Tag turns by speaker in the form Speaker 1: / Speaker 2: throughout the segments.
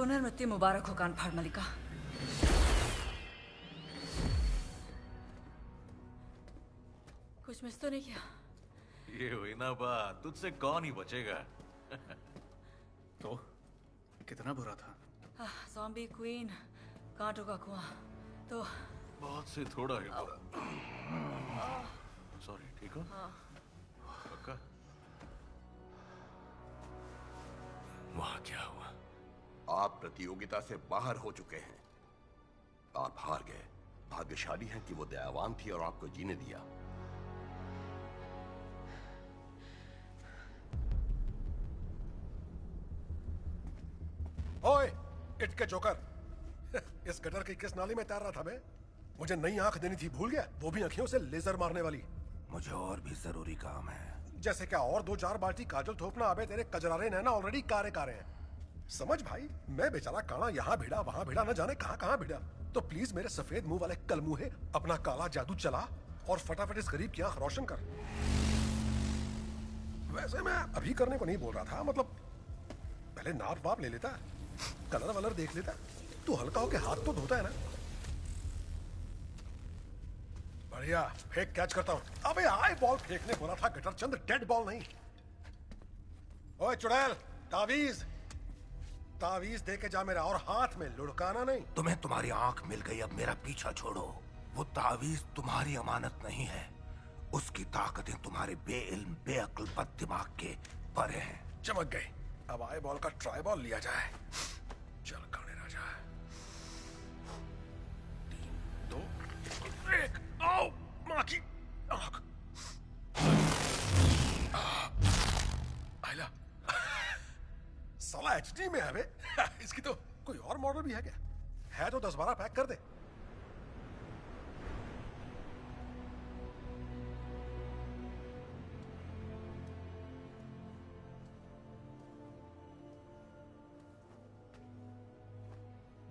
Speaker 1: पुनर्मृत्यु मुबारक हो कानफाड़ मलिका। कुछ मिस तो नहीं किया?
Speaker 2: ये हुई ना बात, तुझसे कौन ही बचेगा।
Speaker 3: तो कितना बुरा था?
Speaker 1: ज़ॉम्बी क्वीन, कांटों का कुआं, तो
Speaker 2: बहुत से थोड़ा ही बुरा। सॉरी, ठीक हो?
Speaker 1: हाँ।
Speaker 2: पक्का?
Speaker 4: वहां क्या हुआ?
Speaker 5: आप प्रतियोगिता से बाहर हो चुके हैं। आप हार गए। भाग्यशाली हैं कि वो दयावान थी और आपको जीने दिया।
Speaker 6: ओए, इट के जोकर। इस गटर की किस नाली में तैर रहा था बे? मुझे नई आंख देनी थी, भूल गया? वो भी आंखों से लेजर मारने वाली।
Speaker 4: मुझे और भी जरूरी काम है।
Speaker 6: जैसे क्या? और 2-4 बाल्टी काजल थोपना? अबे तेरे कजरारे नैना ऑलरेडी कारे कारे हैं। समझ भाई, मैं बेचारा काना यहाँ भिड़ा वहां भिड़ा, न जाने कहां कहां भिड़ा। तो प्लीज मेरे सफेद मुंह वाले कलमुहे अपना काला जादू चला और फटाफट इस गरीब की आंख रोशन कर। वैसे मैं अभी करने को नहीं बोल रहा था, मतलब पहले नाप वाप ले लेता, कलर वलर देख लेता। तू हल्का होके हाथ तो धोता है ना? बढ़िया, फेंक कैच करता हूं। अबे आई बॉल फेंकने बोला था गटर चंद, डेड बॉल नहीं। ओए चुड़ैल, तावीज तावीज दे के जा मेरा, और हाथ में लुढ़काना नहीं।
Speaker 4: तुम्हें तुम्हारी आंख मिल गई, अब मेरा पीछा छोड़ो। वो तावीज तुम्हारी अमानत नहीं है। उसकी ताकतें तुम्हारे बेइल्म बेअक्ल बद दिमाग के परे हैं।
Speaker 6: चमक गई। अब आई बॉल का ट्राई बॉल लिया जाए। चल काने राजा। 3, 2, 1। आओ मां की आंख। आइला साला एचडी में है बे। इसकी तो कोई और मॉडल भी है क्या? है तो 10-12 पैक कर दे।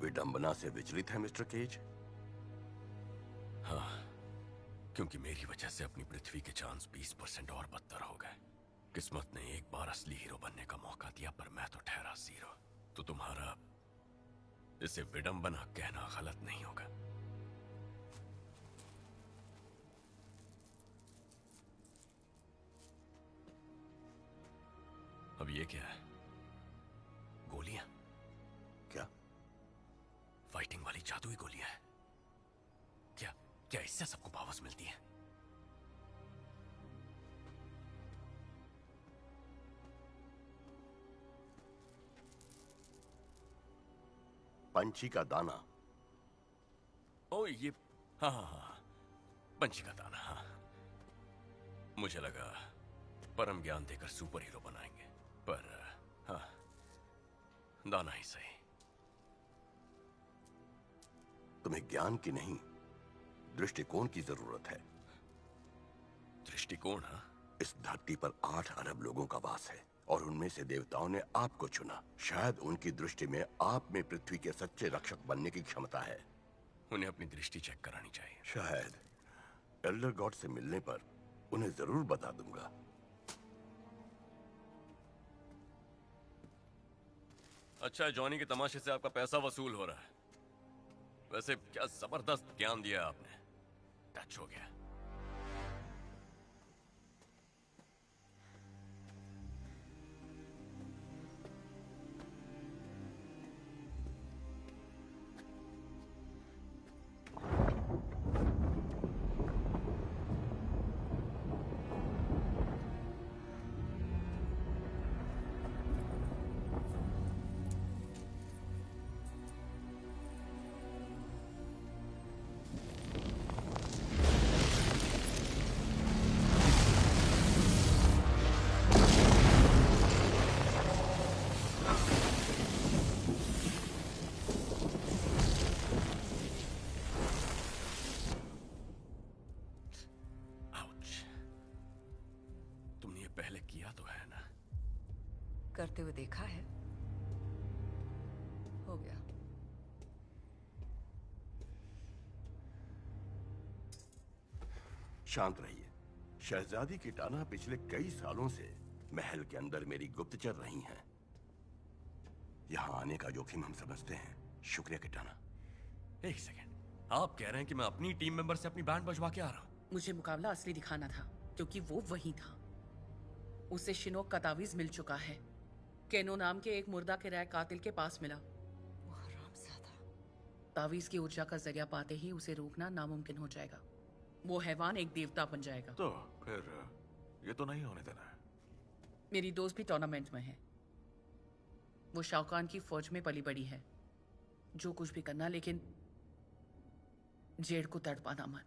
Speaker 5: विडंबना से विचलित है मिस्टर केज?
Speaker 4: हाँ, क्योंकि मेरी वजह से अपनी पृथ्वी के चांस 20% और बदतर हो गए। किस्मत ने एक बार असली हीरो बनने का मौका दिया, पर मैं तो ठहरा जीरो। तो तुम्हारा इसे विडंबना कहना गलत नहीं होगा। अब ये क्या है? गोलियां?
Speaker 5: क्या?
Speaker 4: फाइटिंग वाली जादुई गोलियां हैं? क्या क्या इससे सबको पावर्स मिलती है?
Speaker 5: पंछी का दाना।
Speaker 4: ओ ये, हाँ हाँ हाँ, पंछी का दाना। हाँ, मुझे लगा परम ज्ञान देकर सुपर हीरो बनाएंगे, पर हाँ, दाना ही सही।
Speaker 5: तुम्हें ज्ञान की नहीं, दृष्टिकोण की जरूरत है।
Speaker 4: दृष्टिकोण? हाँ,
Speaker 5: इस धरती पर 8 अरब लोगों का वास है और उनमें से देवताओं ने आपको चुना। शायद उनकी दृष्टि में आप में पृथ्वी के सच्चे रक्षक बनने की क्षमता है।
Speaker 4: उन्हें अपनी दृष्टि चेक करानी चाहिए।
Speaker 5: शायद एल्डर गॉड से मिलने पर उन्हें जरूर बता दूंगा।
Speaker 4: अच्छा है, जॉनी के तमाशे से आपका पैसा वसूल हो रहा है। वैसे क्या जबरदस्त ज्ञान दिया आपने, टच हो गया।
Speaker 1: करते हुए देखा है। हो गया।
Speaker 5: शांत रहिए। शहजादी की टाना पिछले कई सालों से महल के अंदर मेरी गुप्तचर रही हैं। यहाँ आने का जोखिम हम समझते हैं। शुक्रिया किटाना।
Speaker 4: एक सेकेंड, आप कह रहे हैं कि मैं अपनी टीम मेंबर से अपनी बैंड बजवा के आ रहा हूँ?
Speaker 7: मुझे मुकाबला असली दिखाना था क्योंकि वो वही था। उसे शिनोक का तावीज मिल चुका है। केनो नाम के एक मुर्दा किराए कातिल के पास मिला।
Speaker 1: वो हरामजादा।
Speaker 7: तावीज की ऊर्जा का जरिया पाते ही उसे रोकना नामुमकिन हो जाएगा। वो हैवान एक देवता बन जाएगा।
Speaker 2: तो फिर ये तो नहीं होने देना है।
Speaker 7: मेरी दोस्त भी टूर्नामेंट में है। वो शाओकान की फौज में पली बड़ी है। जो कुछ भी करना, लेकिन जेड को तड़पाना मत।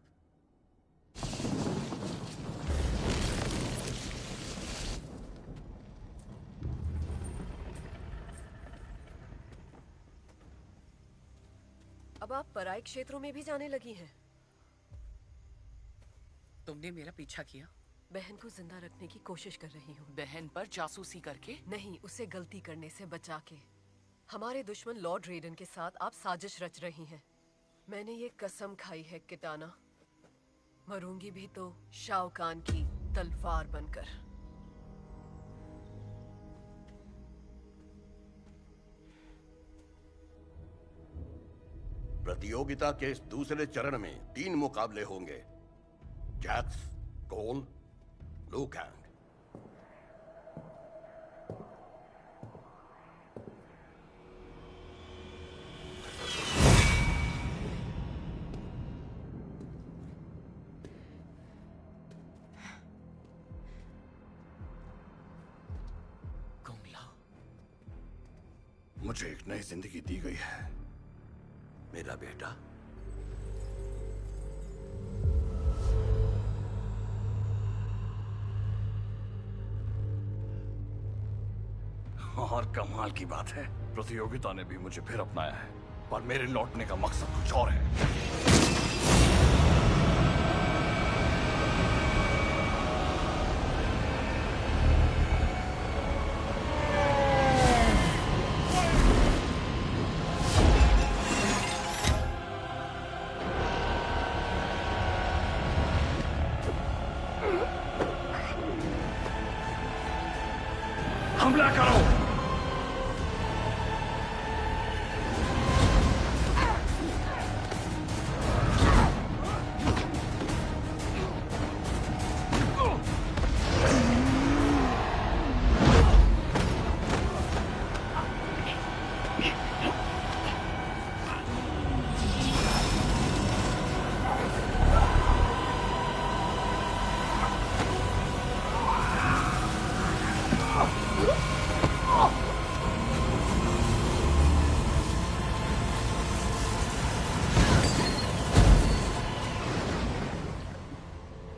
Speaker 8: अब आप पराई क्षेत्रों में भी जाने लगी हैं।
Speaker 7: तुमने मेरा पीछा किया?
Speaker 8: बहन को जिंदा रखने की कोशिश कर रही हूँ।
Speaker 7: बहन पर जासूसी करके?
Speaker 8: नहीं, उसे गलती करने से बचा के। हमारे दुश्मन लॉर्ड रेडन के साथ आप साजिश रच रही हैं। मैंने ये कसम खाई है किटाना, मरूंगी भी तो शाओ कान की तलवार बनकर।
Speaker 5: प्रतियोगिता के इस दूसरे चरण में 3 मुकाबले होंगे। जैक्स, कोल, लू कैंग।
Speaker 7: कुंगला,
Speaker 6: मुझे एक नई जिंदगी दी गई है।
Speaker 5: मेरा बेटा,
Speaker 2: और कमाल की बात है, प्रतियोगिता ने भी मुझे फिर अपनाया है, पर मेरे लौटने का मकसद कुछ और है। हमला करो!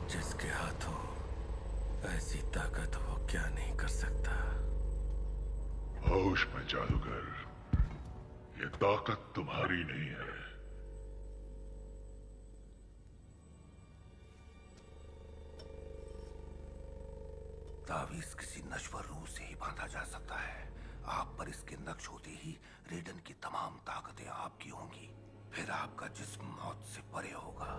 Speaker 4: जिसके हाथों ऐसी ताकत, वो क्या नहीं कर सकता।
Speaker 9: होश में जादूगर, ये ताकत तुम्हारी नहीं है।
Speaker 5: तावीज किसी नश्वर रूह से ही बांधा जा सकता है। आप पर इसके नक्श होते ही रेडन की तमाम ताकतें आपकी होंगी। फिर आपका जिस्म मौत से परे होगा।